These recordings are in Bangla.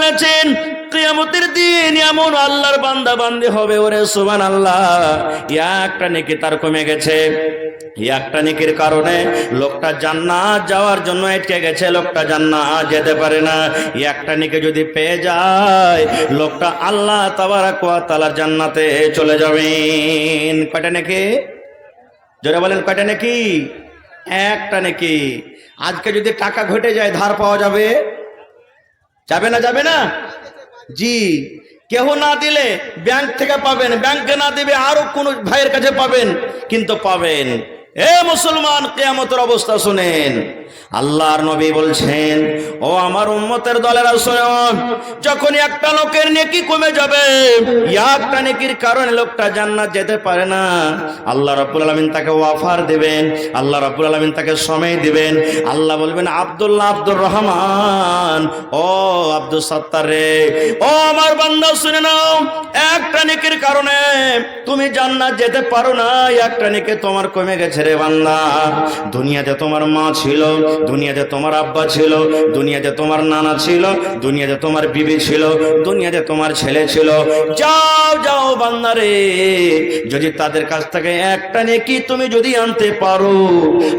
বলেছেন কিয়ামতের দিন এমন আল্লাহর বান্দা বান্দি হবে, ওরে সুবহানাল্লাহ, একটা নেকি তার কমে গেছে, একটা নেকির কারণে লোকটা জান্নাত যাওয়ার জন্য আটকে গেছে, লোকটা জান্নাত যেতে পারে না। একটা নেকি যদি পেয়ে যায় লোকটা আল্লাহ তাবারক ওয়া তাআলার জান্নাতে চলে যাবেন। কয়টা নেকি? জোরে বলেন কয়টা নেকি? একটা নেকি। আজকে যদি টাকা ঘটে যায় ধার পাওয়া যাবে? যাবে না? যাবে না? জি। কেহ না দিলে ব্যাংক থেকে পাবেন, ব্যাংকে না দিবে আরো কোন ভাইয়ের কাছে পাবেন, কিন্তু পাবেন। এ মুসলমান, কিয়ামতের অবস্থা শুনেন। আল্লাহর নবী বলছেন, ও আমার উম্মতের দলেরা শোনো, যখন একটা লোকের নেকি কমে যাবে, একটা নেকির কারণে লোকটা জান্নাত যেতে পারে না, আল্লাহ রাব্বুল আলামিন তাকে ওয়াফার দিবেন, আল্লাহ রাব্বুল আলামিন তাকে সময় দিবেন। আল্লাহ বলবেন, আব্দুল্লাহ, আব্দুর রহমান, ও আব্দুল সত্তার রে, ও আমার বান্দা শুনে নাও, একটা নেকির কারণে তুমি জান্নাত যেতে পারো না, একটা নেকি তোমার কমে গেছে রে বান্দা। দুনিয়াতে তোমার মা ছিল, দুনিয়াতে তোমার আব্বা ছিল, দুনিয়াতে তোমার নানা ছিল, দুনিয়াতে তোমার বিবি ছিল, দুনিয়াতে তোমার ছেলে ছিল। যাও যাও বান্দারে, যদি তাদের কাছ থেকে একটা নেকি তুমি যদি আনতে পারো,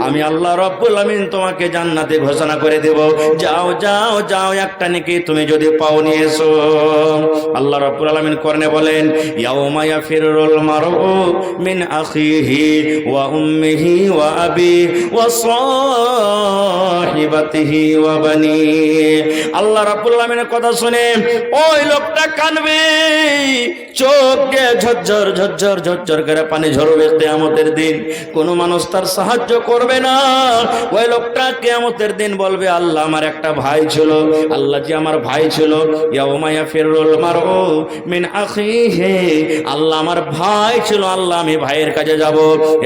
আমি আল্লাহ রাব্বুল আমিন তোমাকে জান্নাতে ঘোষণা করে দেব। যাও যাও যাও, একটা নেকি তুমি যদি পাও নিয়ে এসো। আল্লাহ রাব্বুল আমিন কোরআনে বলেন, ইয়াউমা ইয়াফিরুল মারউ মিন আখিহি ওয়া উম্মিহি ওয়া আবি ওয়া সাহিবাতিহি ওয়া বানি। আল্লাহ রাব্বুল আমিনের কথা শুনে ওই লোকটা কাঁদবে, চোখ দিয়ে ঝরঝর ঝরঝর ঝরঝর করে পানি ঝরবে। কিয়ামতের দিন কোনো মানুষ তার সাহায্য করবে না। ওই লোকটা কিয়ামতের দিন বলবে, আল্লাহ আমার একটা ভাই ছিল, আল্লাহ যে আমার ভাই ছিল, ইয়াউমা ইয়াফিরুল মারউ মিন আখিহি, আল্লাহ আমার ভাই ছিল, আল্লাহ আমি ভাইয়ের কাছে যাব।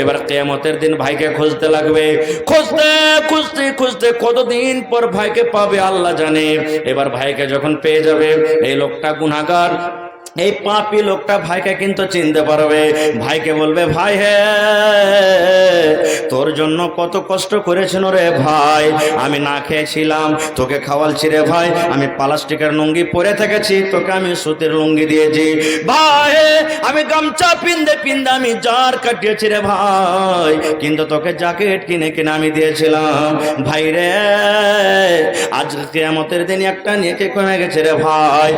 এবার কিয়ামতের দিন ভাইকে খুঁজতে লাগবে, খুঁজতে খুঁজতে খুঁজতে কতদিন পর ভাইকে পাবে আল্লাহ জানে। এবার ভাইকে যখন পেয়ে যাবে, এই লোকটা গুনাহগার, এই পাপী লোকটা ভাইকে কিন্তু চিনতে পারবে। ভাইকে বলবে, ভাই হে, তোর জন্য কত কষ্ট করেছেন রে ভাই, আমি না খেয়েছিলাম, তোকে খাওয়ালছি রে ভাই, আমি প্লাস্টিকের লুঙ্গি পরে থেকেছি, তোকে আমি সুতির লুঙ্গি দিয়েছি ভাই, আমি গামছা পিন্দে পিন্দে আমি জার কাটিয়েছি রে ভাই, কিন্তু তোকে জ্যাকেট কিনে কিনে আমি দিয়েছিলাম ভাই রে। আজকে কিয়ামতের দিন একটা নেকি কমে গেছে রে ভাই,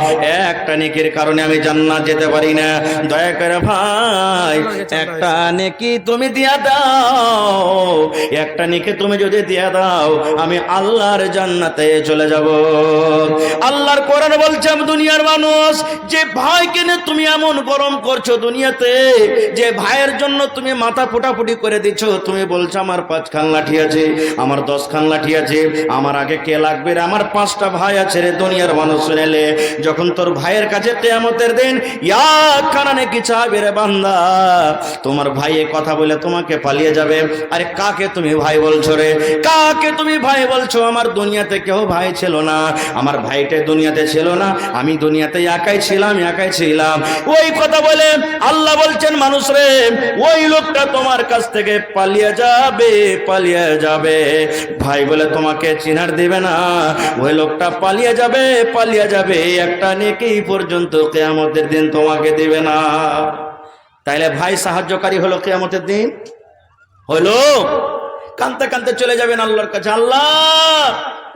একটা নেকির কারণে আমি জান্নাত যেতে পারি না। দয়া করে ভাই একটা নেকি তুমি দিয়া দাও, একটা নেকি তুমি যদি দিয়া দাও, আমি আল্লাহর জান্নাতে চলে যাব। আল্লাহর কোরআন বলছে, দুনিয়ার মানুষ, যে ভাইকে নিয়ে তুমি এমন গরম করছো দুনিয়াতে, যে ভাইয়ের জন্য তুমি মাথা ফুটাফুটি করে দিচ্ছ, তুমি বলছো আমার 5 খান লাঠি আছে, আমার 10 খান লাঠি আছে, আমার আগে কে লাগবে রে, আমার 5টা ভাই আছে রে। দুনিয়ার মানুষ শুনেলে, যখন তোর ভাইয়ের কাছে কিয়ামতের দিন একখানা নেকি চাইবে রে বান্দা, তোমার ভাই এই কথা বলে তোমাকে পালিয়ে যাবে। আরে কাকে তুমি ভাই বলছো রে, কাকে তুমি ভাই বলছো? আমার দুনিয়াতে কেউ ভাই ছিল না, আমার ভাইটা দুনিয়াতে ছিল না, আমি দুনিয়াতে একাই ছিলাম, একাই ছিলাম। ওই কথা বলে আল্লাহ বলছেন, মানুষ রে, ওই লোকটা তোমার কাছ থেকে পালিয়ে যাবে, পালিয়ে যাবে, ভাই বলে তোমাকে চিনার দিবে না, ওই লোকটা পালিয়ে যাবে, পালিয়ে যাবে, একটা নেকি পর্যন্ত কিয়ামতের দিন তোমাকে দিবে না। তাইলে ভাই সাহায্যকারী হলো কিয়ামতের দিন, হলো? কাঁদতে কাঁদতে চলে যাবেন আল্লাহর কাছে, আল্লাহ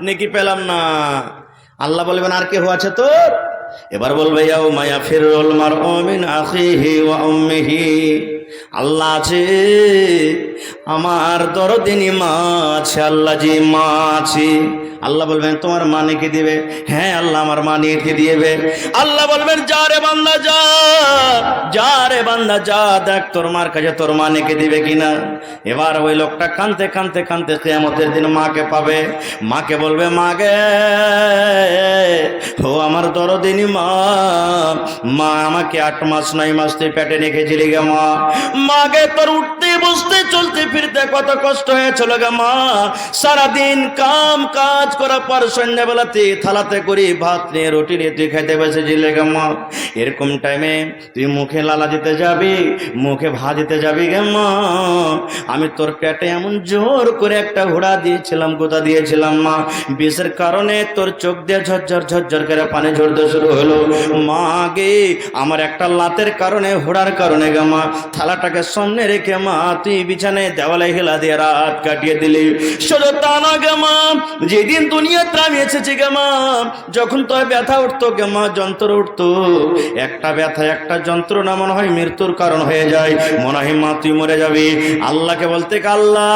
নেকি পেলাম না। আল্লাহ বলবেন, আর কেউ আছে তোর? এবার বলবে, ইয়াউমা ইয়াফিরুল মারউ মিন আখিহি ওয়া উম্মিহি, আল্লাহ আছে, আমার দরদিনী মা আছে, আল্লাহ জি মা আছে। আল্লাহ বলবেন, তোমার মা নেকি দিবে? হ্যাঁ আল্লাহ, আমার মা নেকি দিবে। আল্লাহ বলবেন, যা রে বান্দা যা, যা রে বান্দা যা, দেখ তোর মার কাছে তোর মা নেকি দিবে কিনা। এবার ওই লোকটা কাঁদতে কাঁদতে কাঁদতে কিয়ামতের দিন মাকে পাবে। মাকে বলবে, মা গে, ও আমার দরদিনী মা, মা আমাকে 8 মাস 9 মাস তুই পেটে রেখেছিলি গে মা, মাকে তোর উঠতে বসতে চলতে ফিরতে কত কষ্ট হয়েছিল গে মা, সারাদিন কাম কাজ করার পর সন্ধ্যাবেলাতে থালাতে করে ভাত নিয়ে রুটি নিয়ে তুই খেতে বসেছিলি গে মা, এরকম টাইমে তুই মুখে লালা দিতে যাবি, মুখে ভাত দিতে যাবি গে মা, আমি তোর পেটে এমন জোর করে একটা ঘোড়া দিয়েছিলাম, গোদা দিয়েছিলাম মা, বিষের কারণে তোর চোখ দিয়ে ঝরঝর ঝরঝর করে পানি ঝরে করতে শুরু হলো। মা গে, আমার একটা লাতের কারণে, হোড়ার কারণে গে মা, থালাটাকে সামনে রেখে মা তুই বিছানায় দেওয়ালে হেলা দিয়ে রাত কাটিয়ে দিলি। শুধু তা না গে মা, যেদিন দুনিয়াতে আমি এসেছি গে মা, যখন তোর ব্যথা উঠতো গে মা, যন্ত্র উঠতো, একটা ব্যথা একটা যন্ত্রণা মনে হয় মৃত্যুর কারণ হয়ে যায়, মনে হয় মা তুই মরে যাবি। আল্লাহকে বলতে আল্লাহ,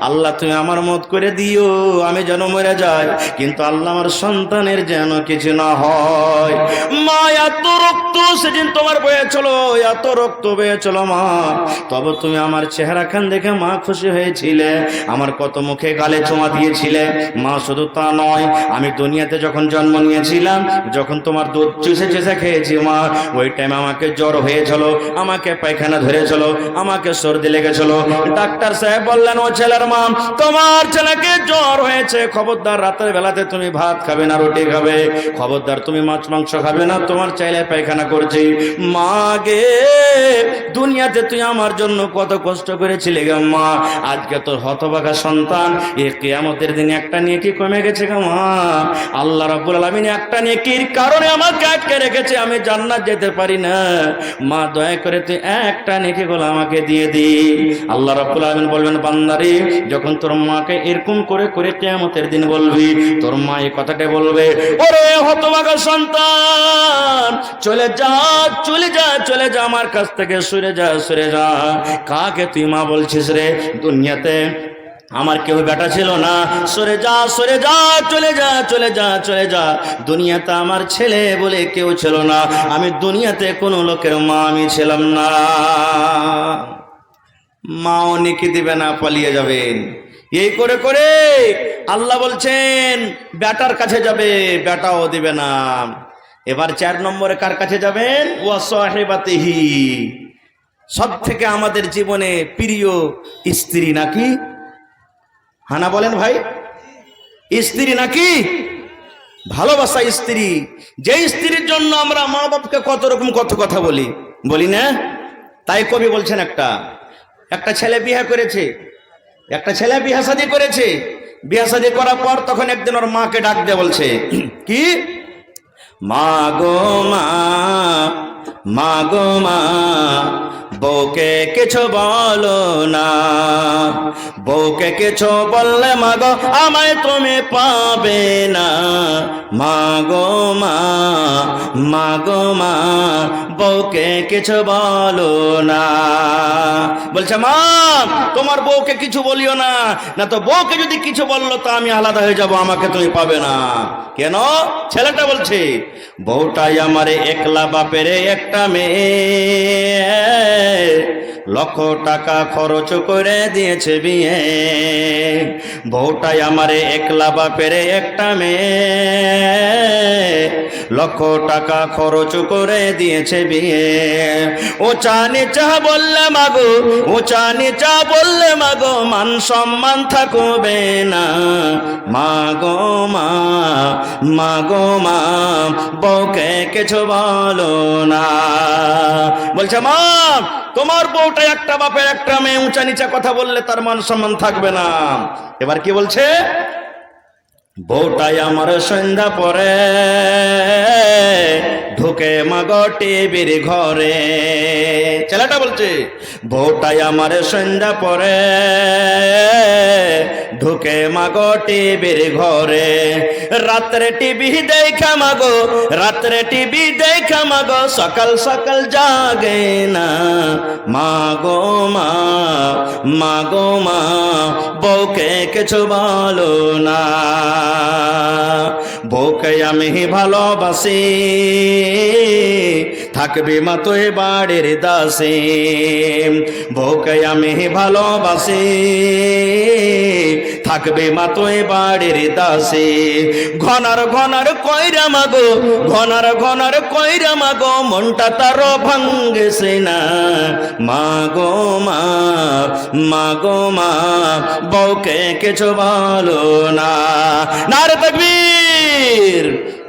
আল্লাহ তুমি আমার মত করে দিও, আমি যেন মরে যাই, কিন্তু আল্লাহ আমার সন্তানের যেন কিছু না হয়। মা এত রক্ত সেদিন তোমার বয়েছিল, এত রক্ত বয়েছিল মা, তবে তুমি আমার চেহারা খান দেখে মা খুশি হয়েছিলে, আমার কত মুখে গালে চুমা দিয়েছিলে মা। শুধু তা নয়, আমি দুনিয়াতে যখন জন্ম নিয়েছিলাম, যখন তোমার দুধ চুষে চুষে খেয়েছি মা, ওই টাইমে আমাকে জ্বর হয়েছিল, আমাকে পায়খানা ধরেছিল, আমাকে সর্দি লেগেছিল। ডাক্তার সাহেব বললেন, ও ছেলের মা, তোমার ছেলেকে জ্বর হয়েছে, খবরদার রাতের বেলাতে তুমি ভাত খাবে না, রুটি খাবে, খবরদার তুমি মাছ মাংস খাবে না, তোমার চাইলে পায়খানা করছি। মা গে, দুনিয়াতে তুই আমার জন্য কত কষ্ট করেছিলি গে মা, আজকে তোর হতভাগা সন্তান এ কিয়ামতের দিন একটা নেকি কমে গেছে গে মা। আল্লাহ রাব্বুল আলামিন একটা নেকির কারণে আমাকে আটকে রেখেছে, আমি জান্নাত যেতে পারি না। মা দয়া করে তুই একটা নেকি গুলো আমাকে দিয়ে দি। আল্লাহ রাব্বুল আলামিন বলবেন, বান্দারে, যখন তোর মাকে এরকম করে করে কিয়ামতের দিন বলবি, তোর মা এই কথাটা বলবে, ওরে হতভাগা সন্তান, চলে যা চলে যা চলে যা, আমার কাছ থেকে সরে যা সরে যা। কাকে তুই মা বলছিস রে? দুনিয়াতে আমার কেউ বেটা ছিল না, সরে যা সরে যা, চলে যা চলে যা চলে যা। দুনিয়াতে আমার ছেলে বলে কেউ ছিল না, আমি দুনিয়াতে কোনো লোকের মা আমি ছিলাম না। মাও নেকি দিবে না, পালিয়ে যাবেন। এই করে করে আল্লাহ বলছেন বেটার কাছে যাবে, বেটাও দিবে না। এবার 4 নম্বরে কার কাছে যাবেন? ওয়া সাহিবাতিহি, সব থেকে আমাদের জীবনে প্রিয় স্ত্রী নাকি? হানা বলেন ভাই, স্ত্রী নাকি? ভালোবাসা স্ত্রী, যে স্ত্রীর জন্য আমরা মা বাপকে কত রকম কত কথা বলি, বলি না? তাই কবি বলছেন, একটা ছেলে বিয়ে করেছে, একটা ছেলে বিয়ে শাদী করেছে, বিয়ে শাদী করার পর তখন একদিন ওর মাকে ডাক দিয়ে বলছে, কি মা গো মা, মা গো মা, বউকে কিছু বলো না, বউকে কিছু বললে মা গো আমায় তুমি পাবে না। মা গো মা, মা গো মা, বউকে কিছু বলো না। বলছে, মা তোমার বউকে কিছু বলিও না, না তো বউকে যদি কিছু বললো তো আমি আলাদা হয়ে যাব, আমাকে তুমি পাবে না। কেন? ছেলেটা বলছে, বউটাই আমারে একলা বাপের একটা মেয়ে, লক্ষ টাকা খরচ করে দিয়েছে বিয়ে। বউটাই আমারে একলা বাপের একটা মেয়ে, লক্ষ টাকা খরচ করে দিয়েছে বিয়ে। ও চা নিচা বললে মাগো, ও চা নিচা বললে মাগো, মান সম্মান থাকবে না। মাগো মা, মাগো মা, বউকে কিছু বলো না। বলছে, মা তোমার বউটা একটা বাপের একটা মেয়ে, উঁচা নিচা কথা বললে তার মান সম্মান থাকবে না। এবার কি বলছে? বউটাই আমার সন্ধ্যা পরে ঢুকে মাগো টিভির ঘরে। ছেলেটা বলছে, বউটাই আমার সন্ধ্যা পরে ঢুকে মাগো টিভির ঘরে। রাত্রে টিভি দেখা মাগো, রাত্রে টিভি দেখা মাগো, সকাল সকাল জাগে না। মাগো মা, মাগো মা, বউকে কিছু বলো না। বউকে আমি ভালোবাসি, থাকবে মা তুই বাড়ির দাসী। বউকে আমি ভালোবাসি, থাকবে মা তুই বাড়ির দাসী। ঘনার ঘনার কইরা মাগো, ঘনার ঘনার কইরা মাগো, মনটা তার ভাঙ্গেছে না। মাগো মা, মাগো মা, বউকে কিছু বলো না। নারে তাকবীর।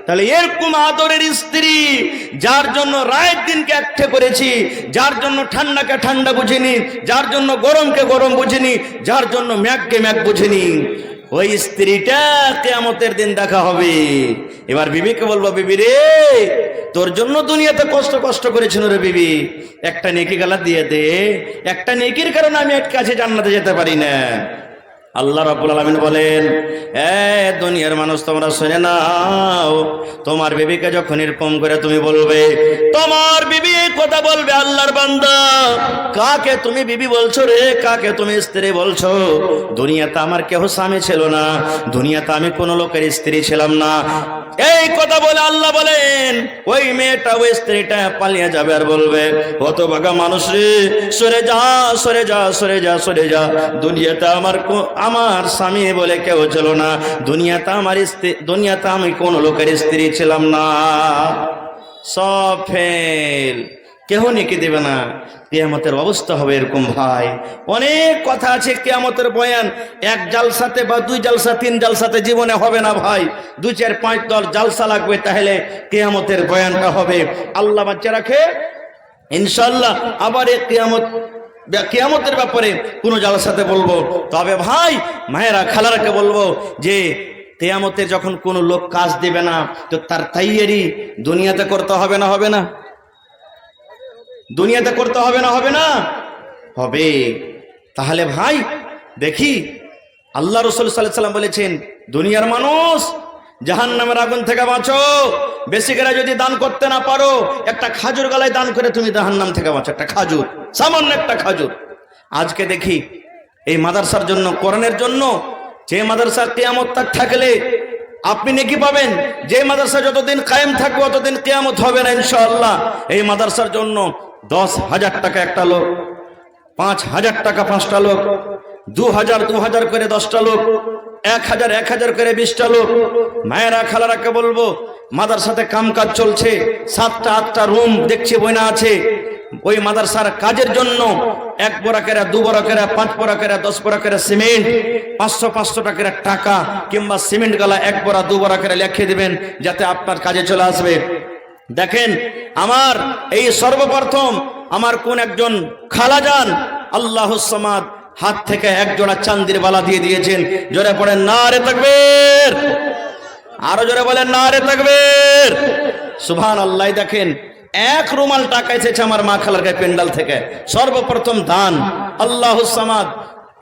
তাহলে এরকম আদরের স্ত্রী, যার জন্য রায়ের দিনকে একটা করেছি, যার জন্য ঠান্ডাকে ঠান্ডা বুঝিনি, যার জন্য গরমকে গরম বুঝিনি, যার জন্য ম্যাগকে ম্যাগ বুঝিনি, ওই স্ত্রীটা কিয়ামতের দিন দেখা হবে। এবার বিবিকে বলবো, বিবি রে, তোর জন্য দুনিয়াতে কষ্ট করেছিল রে বিবি, একটা নেকি গালা দিয়ে দে, একটা নেকির কারণে আমি আজকে কাছে জান্নাতে যেতে পারি না। আল্লাহ রাব্বুল আলামিন বলেন, দুনিয়ার মানুষ তোমরা শুনে নাও, তোমার বিবিকে যখন এরকম করে তুমি বলবে, তোমার বিবি এই কথা বলবে, আল্লাহর বান্দা কাকে তুমি বিবি বলছো রে, কাকে তুমি স্ত্রী বলছো? দুনিয়াতে আমার কেহ স্বামী ছিল না, দুনিয়াতে আমি কোনো লোকের স্ত্রী ছিলাম না। এই কথা বলে আল্লাহ বলেন, ওই মেয়েটা ওই স্ত্রীটা পালিয়ে যাবে আর বলবে, হতভাগা মানুষ রে, সরে যা সরে যা সরে যা সরে যা, দুনিয়াতে আমার স্বামী বলে কেউ ছিল না, দুনিয়াতে আমার স্ত্রী, দুনিয়াতে আমি কোন লোকের স্ত্রী ছিলাম না। সব ফেল, কেহ নেকি দেবে না। কিয়ামতের অবস্থা হবে এরকম ভাই। অনেক কথা আছে কিয়ামতের বয়ান, এক জালসাতে বা দুই জালসা তিন জালসাতে জীবনে হবে না ভাই, 2 4 5 10 জালসা লাগবে, তাহলে কিয়ামতের বয়ানটা হবে। আল্লাহ বাচ্চা রাখে, ইনশাআল্লাহ আবার এই কিয়ামতের ব্যাপারে কোনো জালসাতে বলবো। তবে ভাই মায়েরা খালারাকে বলবো যে কিয়ামতে যখন কোনো লোক কাজ দেবে না, তো তার তাইয়ারি দুনিয়াতে করতে হবে না? হবে না? দুনিয়াতে করতে হবে না? হবে না? হবে। তাহলে ভাই দেখি, আল্লাহ রাসূল সাল্লাল্লাহু আলাইহি ওয়াসাল্লাম বলেছেন, দুনিয়ার মানুষ জাহান্নামের আগুন থেকে বাঁচো, বেশি করে যদি দান করতে না পারো, একটা খাজুর গলায় দান করে তুমি জাহান্নাম থেকে বাঁচো, একটা খাজুর, সামান্য একটা খাজুর। আজকে দেখি এই মাদ্রাসার জন্য, কোরআনের জন্য, যে মাদ্রাসা কিয়ামত তাক থাকলে আপনি নেকি পাবেন, যে মাদ্রাসা যতদিন কায়েম থাকবে ততদিন কিয়ামত হবে না ইনশাআল্লাহ। এই মাদ্রাসার জন্য 10,000 টাকা একটা লোক, 5,000 টাকা 5টা লোক, 2,000 করে 10টা লোক, 1,000 করে 20টা লোক। মায়েরা খালারাকে বলবো, মাদ্রাসাতে কামকাজ চলছে, 7টা 8টা রুম দেখছি বইনা আছে। ওই মাদ্রাসার কাজের জন্য 1 বড়া করে, 2 বড়া করে, 5 বড়া করে, 10 বড়া করে সিমেন্ট, 500 টাকার টাকা কিংবা সিমেন্ট গালা 1 বড়া 2 বড়া করে লিখে দিবেন, যাতে আপনার কাজে চলে আসবে। দেখেন, আমার এই সর্বপ্রথম আমার কোন একজন খালাজান আল্লাহুস সামাদ হাত থেকে 1 জোড়া চান্দির বালা দিয়ে দিয়েছেন। জোরে পড়েন নারে তাকবীর, আরো জোরে বলেন নারে তাকবীর, সুবহানাল্লাহ। দেখেন, 1 রুমাল টাকা এসেছে আমার মা খালার গায়ে পেন্ডাল থেকে, সর্বপ্রথম দান আল্লাহুস সামাদ।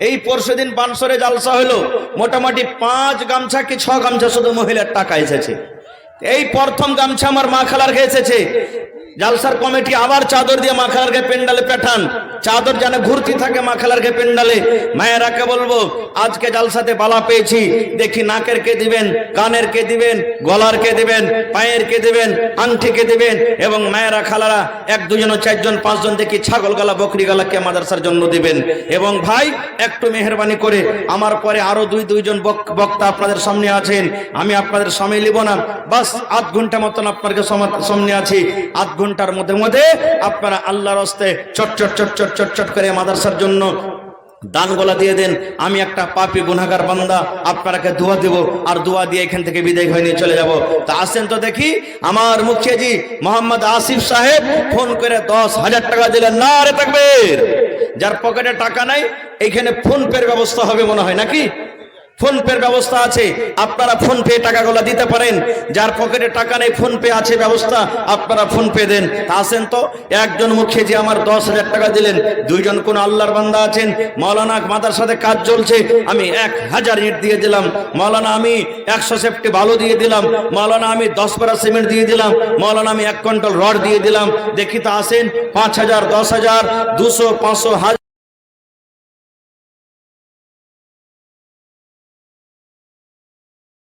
এই পরশুদিন বানসরে জালসা হলো, মোটামুটি 5 গামছা কি 6 গামছা শুধু মহিলার টাকা এসেছে। এই প্রথম গামছা আমার মা খালার গায়ে এসেছে। জালসার কমিটি আবার চাদর দিয়ে মা খালার গায়ে পেন্ডালে পাঠান, চাদর যেন ঘুরতে থাকে মা খালার গায়ে পেন্ডালে। মায়েরাকে বলবো, আজকে জালসাতে বালা পেয়েছি, দেখি নাকের কে দিবেন, কানের কে দিবেন, গলার কে দিবেন, পায়ের কে দিবেন, আংটি কে দিবেন। এবং মায়েরা খালারা 1 2 জন 4 জন 5 জন দেখি ছাগল গলা বকরি গলা কে মাদ্রাসার জন্য দিবেন। এবং ভাই একটু মেহেরবানি করে, আমার পরে আরো 2 জন বক্তা আপনাদের সামনে আছেন, আমি আপনাদের সময় নিব না, বাস 8 ঘন্টা মতন আপনাদের সামনে আছি। 8 ঘন্টার মধ্যে আপনারা আল্লাহর রাস্তে চট করে মাদ্রাসার জন্য দানগুলা দিয়ে দেন। আমি একটা পাপী গুনাহগার বান্দা, আপনাকে দোয়া দেব, আর দোয়া দিয়ে এখান থেকে বিদায় হয়ে নিয়ে চলে যাব। তা আসেন তো দেখি, আমার মুখিয়াজি মোহাম্মদ আসিফ সাহেব ফোন করে 10,000 টাকা দিলেন, নারে তাকবীর। যার পকেটে টাকা নাই, এইখানে ফোন পের ব্যবস্থা হবে মনে হয় নাকি? ফোন পের ব্যবস্থা আছে, আপনারা ফোন পে টাকাগুলো দিতে পারেন। যার পকেটে টাকা নেই, ফোন পে আছে ব্যবস্থা, আপনারা ফোন পে দেন। আসেন তো, একজন মুখিয়াজি আমার 10,000 টাকা দিলেন, 2 জন কোন আল্লাহর বান্দা আছেন, মাওলানা মাদ্রাসাতে কাজ চলছে, আমি 1,000 ইট দিয়ে দিলাম, মাওলানা আমি 100 সেফটি বালু দিয়ে দিলাম, মাওলানা আমি 10 বড়া সিমেন্ট দিয়ে দিলাম, মাওলানা আমি 1 কুইন্টাল রড দিয়ে দিলাম। দেখি তো আসেন, 5,000 10,000 200 500 1000